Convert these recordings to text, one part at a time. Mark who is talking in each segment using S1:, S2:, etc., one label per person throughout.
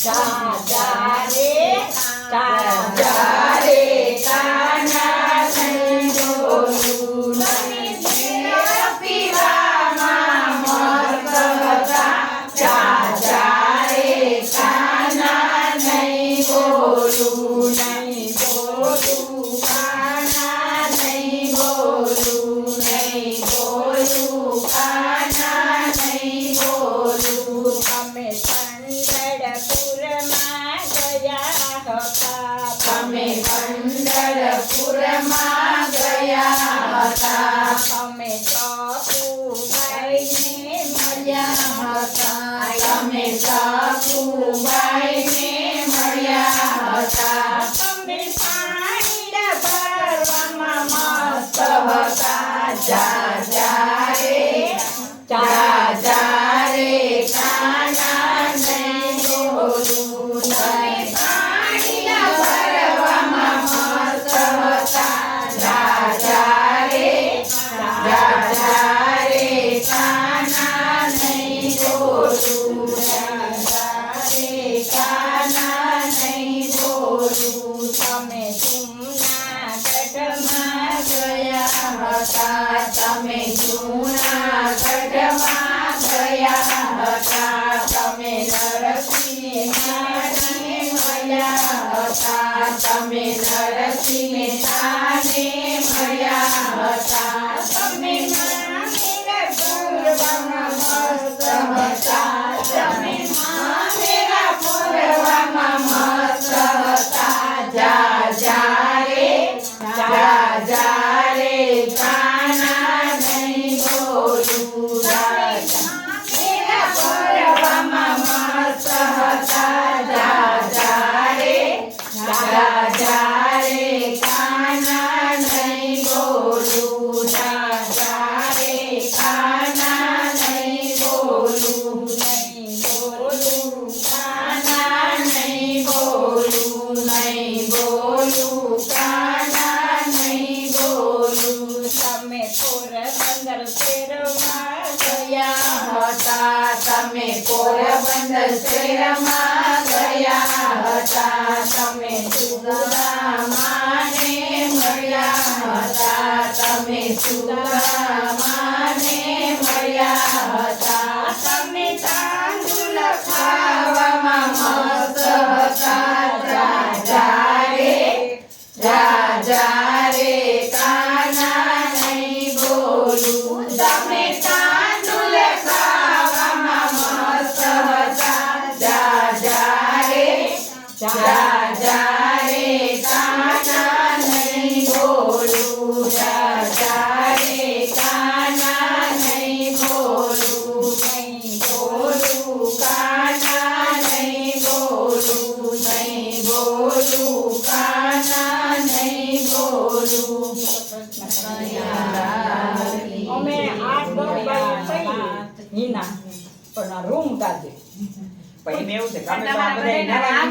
S1: જા જા રે કાના નહીં બોલું નહીં પીવામાં મસ્ત હતા જા જા રે કાના નહીં બોલું નહીં બોલું કાના નહીં બોલું નહીં બોલું કાના નહીં બોલું અમે પંઢરપુરમાં ગયા હતા અમે પંઢરપુરમાં ગયા હતા અમે સખુબાઈને મળ્યા હતા અમે સખુબાઈને મળ્યા હતા અમે પાણીના ભરવામાં મસ્ત હતા જા જા રે કાના નહીં બોલું નહીં પાણીના ભરવામાં મસ્ત હતા જા જા રે કાના નહીં બોલું કાના નહીં બોલું તમે જૂનાગઢમાં ગયા હતા તમે જૂનાગઢમાં ગયા હતા તમે નરસિંહ મહેતાને મળ્યા હતા તમે નરસિંહ મહેતાને મળ્યા હતા તમે મામેરા પૂરવામાં મસ્ત હતા તમે મામેરા પૂરવામાં મસ્ત હતા જા જા રે કાના નહીં બોલું મામેરા પૂરવામાં મસ્ત હતા જા જા રે કાના નહીં બોલું જા જા રે કાના નહીં બોલું નહીં બોલું કાના નહીં બોલું નહીં બોલું કાના નહીં બોલું તમે પોરબંદર શહેરમાં ગયા હતા તમે પોરબંદર શહેરમાં ગયા હતા તમે સુદામાને મળ્યા હતા તમે સુદામાને મળ્યા હતા તમે તાંદુલ ખાવામાં મસ્ત હતા જા જા રે કાના નહીં બોલું તમે તાંદુલ ખાવામાં મસ્ત હતા જા જા રે કાના નહીં બોલું જા જા રે કાના નહીં બોલું નહીં બોલું કાના નહીં બોલું નહીં બોલું કાના નહીં બોલું
S2: અમે 8-10 બાઈ થઈ હિના પણ આ રૂમ કાઢે
S3: પછી મેં એવું છે ગમે તો આ બધા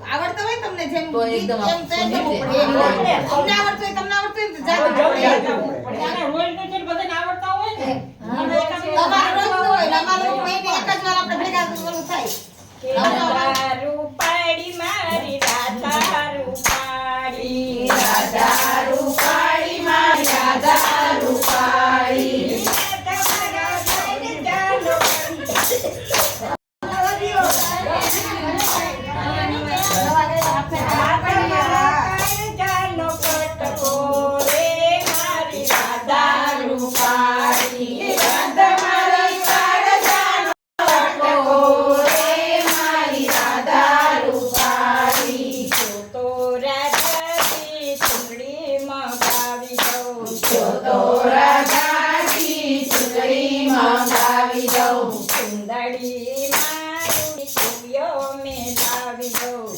S1: આવડતો હોય તમને જેમ એકદમ તમને આવડતું
S2: રોજ ને બધાને આવડતા હોય ને
S1: તમારે રોજ હોય અમારું મહિને એક જ વાર આપણે ભેગા કરવું થાય
S2: રૂપાડી મારી રાધા રૂપાડી
S1: મારી રાધા રૂપાડી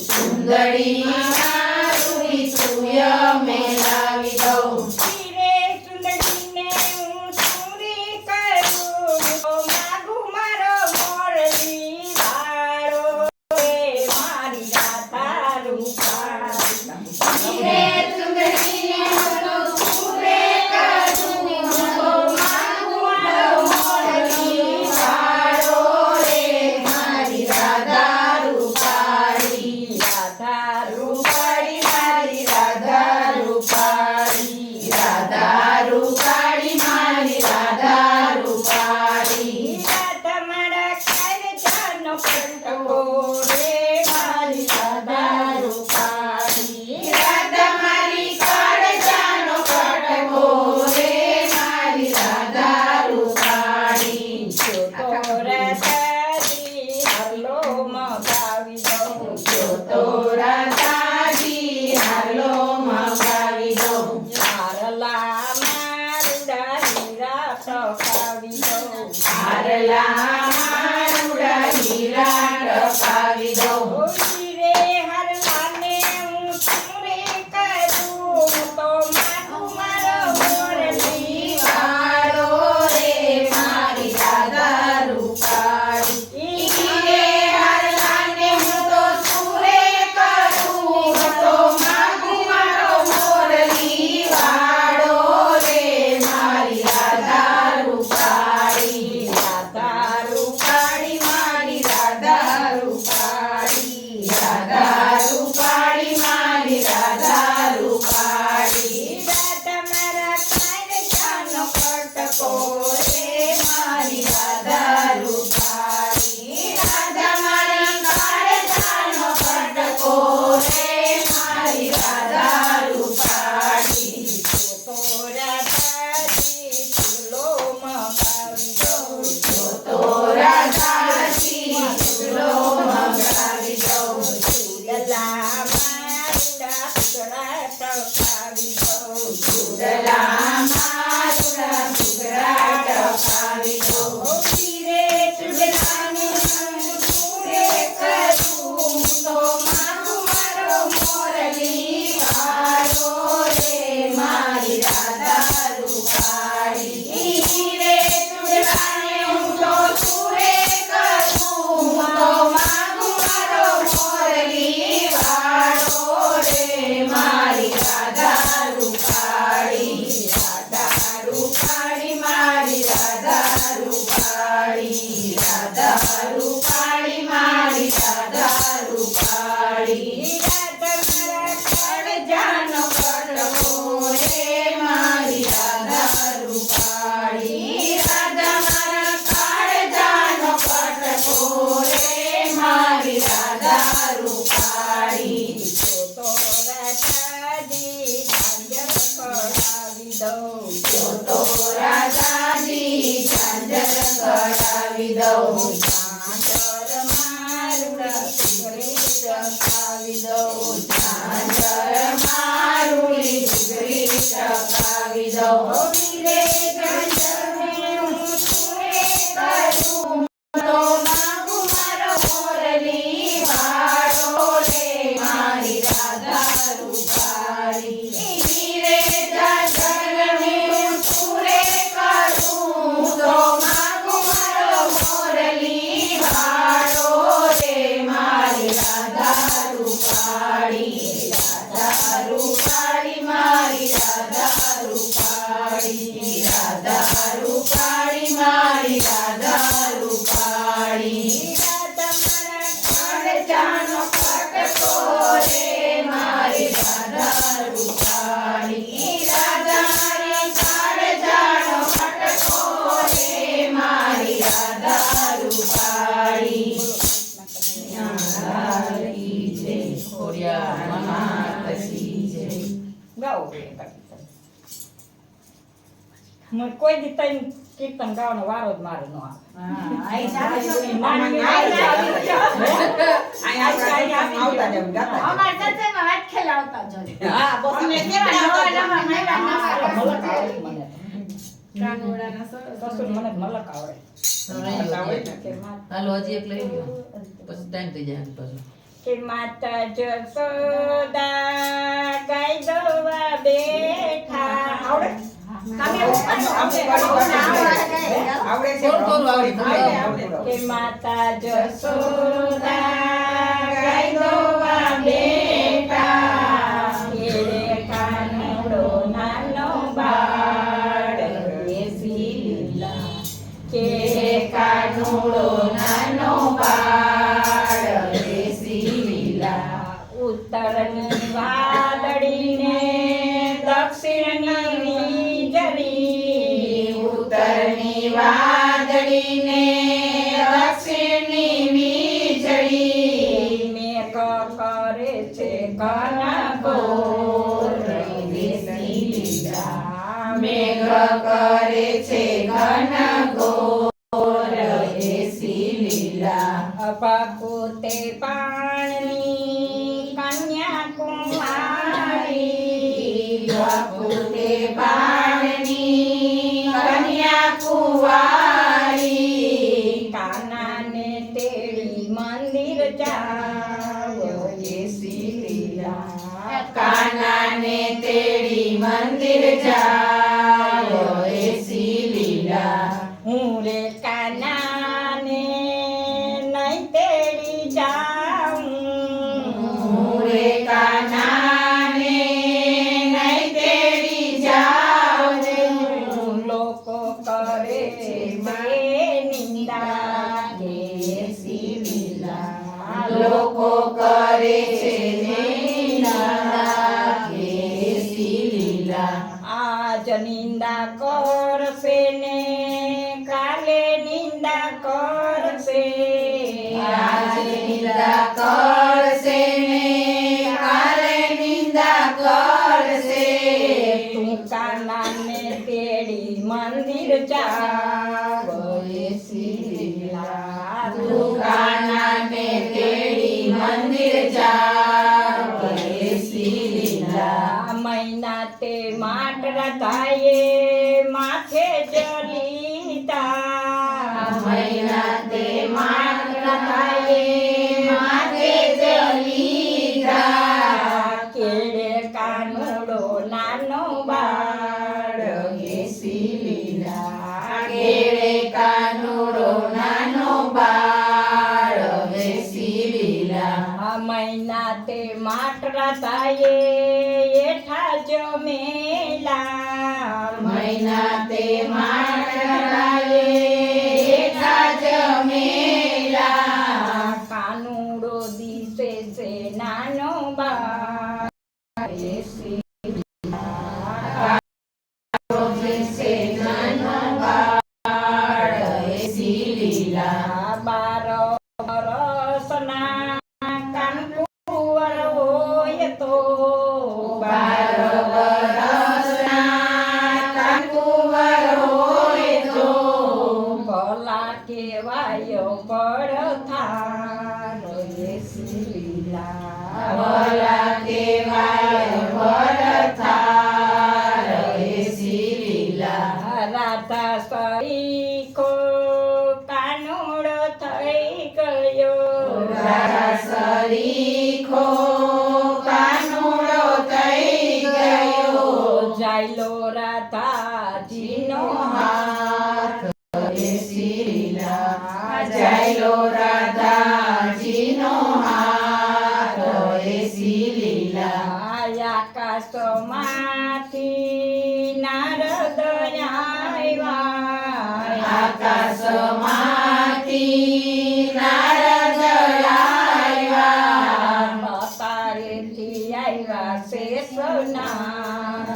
S1: સુંદરી મારી સુય મેલાવી દઉં
S2: રે સુંદરીને હું સુરી કરું માગું ટકાવી દઉં
S4: હારલામાં રૂડા હીરા ટકાવી દઉં
S2: રે હરલાને હું સુરે કરું તો માથું મારો મોરલી
S4: વાળો રે મારી રાધા રૂપાળી રે હારલાને હું તો સુરે કરું તો માગું મારો મોરલી વાળો રે મારી રાધા રૂપાળી રાધા રૂપાળી મારી રાધા રૂપાળી રાધા રૂપાળી મારી રાધા રૂપાળી
S2: રાધા મારા કારજાનો કટકો
S4: રે મારી રાધા રૂપાળી રાધા મારી કાળજાનો કટકો રે મારી રાધા રૂપાળી
S2: તો રાધાજી ફૂલો મગાવી દઉં
S4: તો રાધાજી ફૂલો મંગાવી દઉં
S2: દલા મારા ટુકડા ટકાવી દઉં
S4: ચૂડલામાં રૂડા ફુગરા ટકાવી દઉં રે ચૂડલાને સુરે કરું તો માગું મારો મોરલી વાળો રે મારી રાધા રૂપાળી રે ચૂડલાને હું તો સુરે કરું તો માગું મારો મોરલી વાળો રે મારી રાધા રૂપાળી રાધા રૂપાળી મારી રાધા રૂપાળી રાધા રૂપાળી મારી રાધા રૂપાળી રાધા મારા કાળજાનો કટકો રે મારી રાધા રૂપાળી રાધા મારા કાળજાનો કટકો રે મારી રાધા રૂપાળી
S2: તો રાધાજી ઝાંઝર કઢાવી દઉં
S4: તો રાધાજી ઝાંઝર કઢાવી દઉં
S2: ઝાંઝર મારું
S4: ટકાવી દઉં ઝાંઝર મારુડી ઘૂઘરી ટકાવી દઉં રે ઝાંઝરને હું સુરે કરું તો માગું મારો મોરલી વાળો રે મારી રાધા રૂપાળી રે ઝાંઝરને હું સુરે કરું તો માગું મારો મોરલી વાળો રે મારી રાધા રૂપાળી રાધા રૂપાળી મારી રાધા રૂપાળી રાધા રૂપાળી મારી રાધા રૂપાળી રાધા મારા કાળજાનો કટકો રે મારી રાધા રૂપાળી રાધા મારી કાળજાનો કટકો રે મારી રાધા રૂપાળી નારાયણી જય ખોડિયાર માતાજી જય
S2: ગાઓ બે કીર્તન મને કોઈ દી તઈ કીર્તન ગાવાનો વારો જ મારે નો આવે
S3: આવતા જેમ ગાતા
S1: અમારા સત્સંગમાં વાત ખેલાવતા જો
S3: હા બસ
S1: અમને કેવા નવા નવા નવા
S2: મલક આવડે મને કશું મને મલક આવડે કે
S5: હાલો હજી એક લઈ લ્યો પછી ટાઈમ થઈ જાય પાછું
S2: કે માતા જસોદા ગાય દોવા બેઠા આવડે
S3: આવડે છે
S5: થોડું આવડે
S2: કે માતા જસોદા ગાય દોવા બેઠા કે કાનુડો નાનો બાળ બેસી લીલા કે
S4: કાનુડો નાનો બાળ બેસી લીલા
S2: ઉત્તરની વાદળીને દક્ષિણની વીજળી
S4: ઉત્તરની વાદળીને દક્ષિણની વીજળી
S2: મેઘ કરે છે ઘનઘોર
S4: બેસી લીલા મેઘ કરે છે ઘનઘોર બેસી લીલા
S2: અપકુતે પાણી કન્યાકુમારી
S4: બાપુતે પાણી કન્યા જાઓ એસી લીલા
S2: હું રે કાનાને નહીં તેડી જાઉં
S4: હું રે કાનાને નહીં તેડી જાઉં
S2: લોકો કરે છે નિંદા
S4: એસી લીલા લોકો કરે છે નિંદા એસી લીલા
S2: આજ નિંદા કરશે ને કાલે નિંદા કરશે
S4: આજ નિંદા કરશે ને કાલે નિંદા કરશે
S2: તું કાનાને તેડી મંદિર જાવ એસી લીલા
S4: તું કાનાને તેડી મંદિર જાવ એસી લીલા
S2: મહિના તે માટરા થાય માથે જલીતા
S4: મહિના તે માટલા થાય માથે જલીધા
S2: કેળે કાનુડો નાનો બાળ
S4: એસી લીલા કેળે કાનુડો નાનો બાળ એસી લીલા
S2: મહિના તે માટરા થાય એઠા જમેલા
S4: મહિના તે માટલાએ એઠા જમેલા
S2: કાનુડો દિશે છે નાનો બાળ એસી
S4: દિવસે નાનો બાળ એસી લીલા
S2: 12 વર્ષના કાનકુંવર હોય તો
S4: 12 વર્ષના કાકુંવર હોય તો
S2: ભલા કેવાયો પડથાર એસી લીલા
S4: ભલા કેવાય વરથાર એસી લીલા
S2: રાધા સરીખો કાનુડો થઈ ગયો
S4: રાધા સરીખો કાનુડો થઈ ગયો
S2: જાયલો રાધાજીનો
S4: હાથ એસી લીલા જાયલો રાધાજીનો હાથ એસી લીલા
S2: આકાશમાંથી નારદ આવ્યા
S4: આકાશમાંથી નારદ આવ્યા
S2: તારેથી આવ્યા શેષનાગ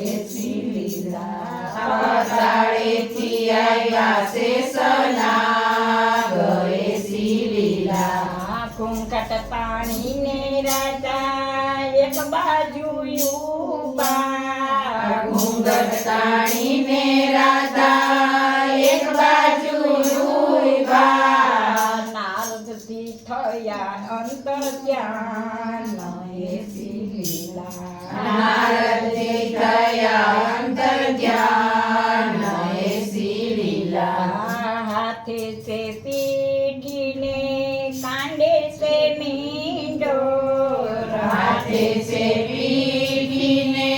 S2: એસી લીલા
S4: પાતાળેથી આવ્યા શેષનાગ એસી લીલા
S2: ઘૂંઘટ તાણીને રાજા એક બાજુ ઊભા
S4: ઘૂંઘટ તાણીને રાધા એક બાજુ ઊભા
S2: નારદથી થયા અંતર ધ્યાન એસી લીલા
S4: નારદથી થયા અંતર ધ્યાન એસી લીલા
S2: હાથે છે પીઠીને કાંડે છે મીંડો
S4: હાથે છે પીઠીને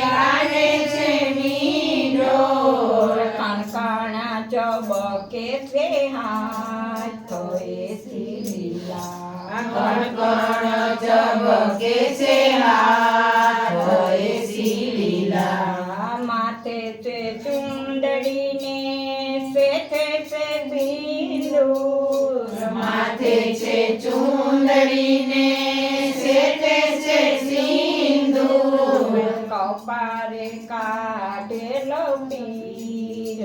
S4: કાઢે છે મીંડો
S2: કણકણા ચબકે છે હાથ એસી લીલા
S4: કણકણ ચબકે છે હાથ એસી લીલા
S2: માથે છે ચુંદડીને શેઠે છે સિંદૂર
S4: માથે છે ચુંદડીને શેઠે છે સિંદૂર
S2: કપારે કાઢેલો પીર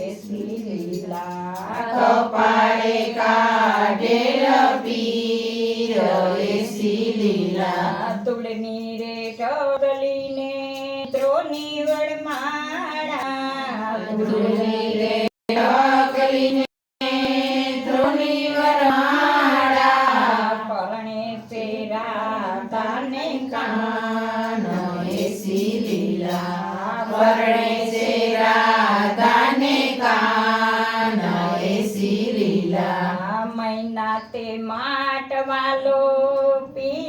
S2: એસી લીલા
S4: કપાળે કાઢેલ પીર એસી લીલા
S2: તુલની રે ઢગલીને ત્રોની વડમાળા
S4: ધૂળની રે ઢગલીને ધ્રોની વરમાળા
S2: પરણે છે રાધાને
S4: કાન એસી લીલા પરણે છે રાધાને કાન એસી લીલા
S2: મહિના તે માટવાલો પી